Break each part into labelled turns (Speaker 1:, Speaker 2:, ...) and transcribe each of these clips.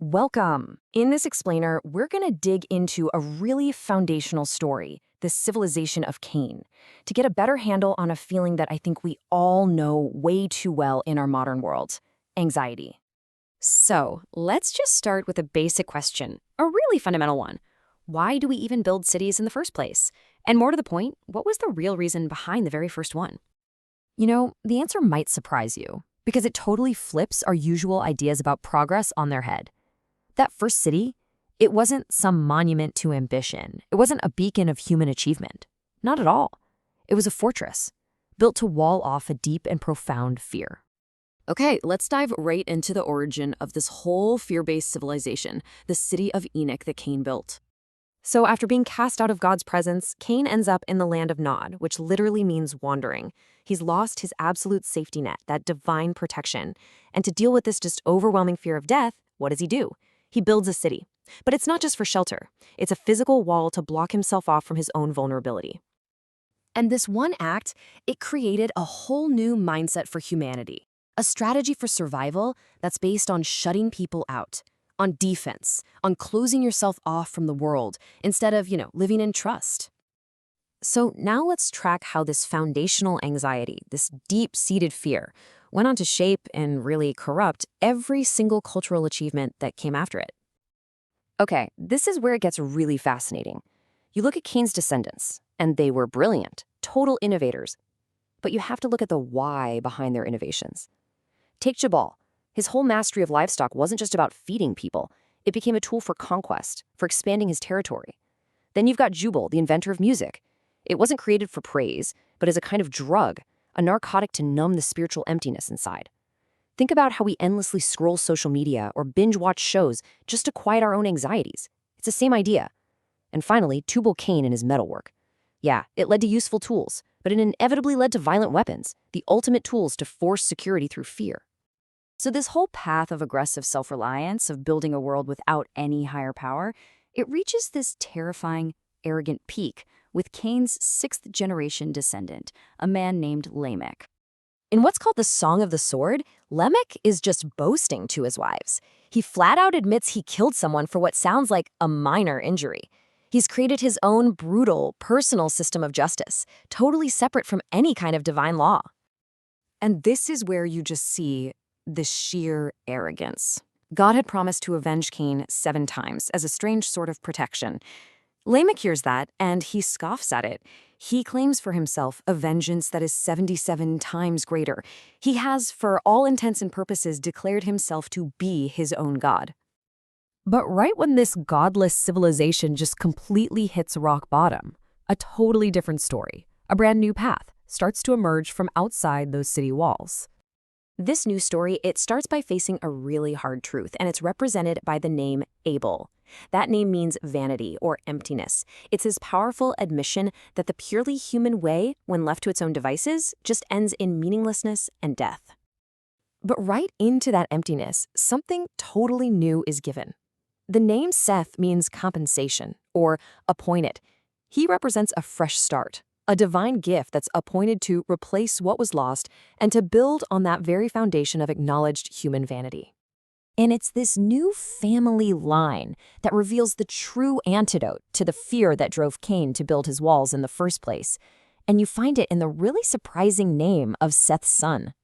Speaker 1: Welcome! In this explainer, we're going to dig into a really foundational story, the civilization of Cain, to get a better handle on a feeling that I think we all know way too well in our modern world: anxiety.
Speaker 2: So, let's just start with a basic question, a really fundamental one. Why do we even build cities in the first place? And more to the point, what was the real reason behind the very first one?
Speaker 1: You know, the answer might surprise you, because it totally flips our usual ideas about progress on their head. That first city, it wasn't some monument to ambition. It wasn't a beacon of human achievement. Not at all. It was a fortress, built to wall off a deep and profound fear.
Speaker 2: Okay, let's dive right into the origin of this whole fear-based civilization, the city of Enoch that Cain built.
Speaker 1: So after being cast out of God's presence, Cain ends up in the land of Nod, which literally means wandering. He's lost his absolute safety net, that divine protection. And to deal with this just overwhelming fear of death, what does he do? He builds a city. But it's not just for shelter. It's a physical wall to block himself off from his own vulnerability. And this one act, it created a whole new mindset for humanity. A strategy for survival that's based on shutting people out, on defense, on closing yourself off from the world, instead of, living in trust. So now let's track how this foundational anxiety, this deep-seated fear, went on to shape and really corrupt every single cultural achievement that came after it. Okay, this is where it gets really fascinating. You look at Cain's descendants, and they were brilliant, total innovators. But you have to look at the why behind their innovations. Take Jubal. His whole mastery of livestock wasn't just about feeding people. It became a tool for conquest, for expanding his territory. Then you've got Jubal, the inventor of music. It wasn't created for praise, but as a kind of drug, a narcotic to numb the spiritual emptiness inside. Think about how we endlessly scroll social media or binge-watch shows just to quiet our own anxieties. It's the same idea. And finally, Tubal-Cain and his metalwork. Yeah, it led to useful tools, but it inevitably led to violent weapons, the ultimate tools to force security through fear. So this whole path of aggressive self-reliance, of building a world without any higher power, it reaches this terrifying, arrogant peak with Cain's sixth-generation descendant, a man named Lamech. In what's called the Song of the Sword, Lamech is just boasting to his wives. He flat out admits he killed someone for what sounds like a minor injury. He's created his own brutal, personal system of justice, totally separate from any kind of divine law. And this is where you just see the sheer arrogance. God had promised to avenge Cain 7 times as a strange sort of protection. Lamech hears that, and he scoffs at it. He claims for himself a vengeance that is 77 times greater. He has, for all intents and purposes, declared himself to be his own God. But right when this godless civilization just completely hits rock bottom, a totally different story, a brand new path, starts to emerge from outside those city walls. This new story, it starts by facing a really hard truth, and it's represented by the name Abel. That name means vanity or emptiness. It's his powerful admission that the purely human way, when left to its own devices, just ends in meaninglessness and death. But right into that emptiness, something totally new is given. The name Seth means compensation, or appointed. He represents a fresh start, a divine gift that's appointed to replace what was lost and to build on that very foundation of acknowledged human vanity. And it's this new family line that reveals the true antidote to the fear that drove Cain to build his walls in the first place. And you find it in the really surprising name of Seth's son.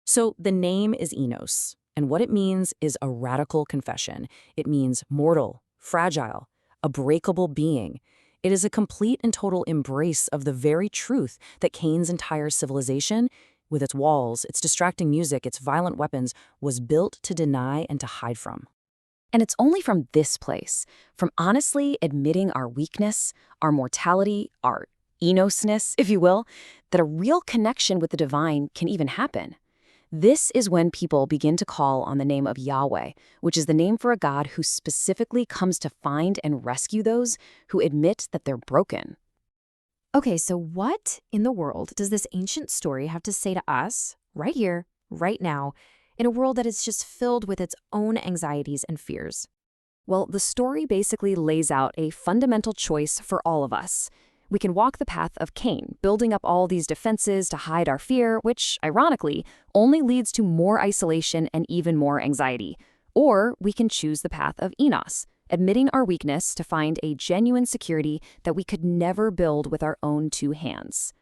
Speaker 2: So the name is Enos, and what it means is a radical confession. It means mortal, fragile, a breakable being. It is a complete and total embrace of the very truth that Cain's entire civilization, with its walls, its distracting music, its violent weapons, was built to deny and to hide from.
Speaker 1: And it's only from this place, from honestly admitting our weakness, our mortality, our Enosness, if you will, that a real connection with the divine can even happen. This is when people begin to call on the name of Yahweh, which is the name for a God who specifically comes to find and rescue those who admit that they're broken. Okay, so what in the world does this ancient story have to say to us, right here, right now, in a world that is just filled with its own anxieties and fears? Well, the story basically lays out a fundamental choice for all of us. We can walk the path of Cain, building up all these defenses to hide our fear, which, ironically, only leads to more isolation and even more anxiety.
Speaker 2: Or we can choose the path of Enos, admitting our weakness to find a genuine security that we could never build with our own two hands.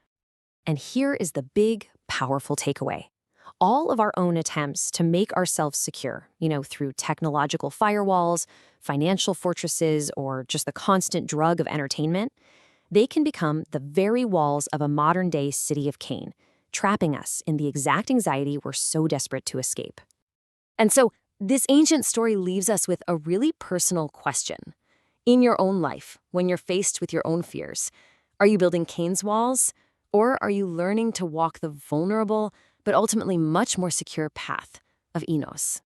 Speaker 1: And here is the big, powerful takeaway. All of our own attempts to make ourselves secure, through technological firewalls, financial fortresses, or just the constant drug of entertainment, they can become the very walls of a modern-day city of Cain, trapping us in the exact anxiety we're so desperate to escape. And so, this ancient story leaves us with a really personal question. In your own life, when you're faced with your own fears, are you building Cain's walls? Or are you learning to walk the vulnerable, but ultimately much more secure path of Enos?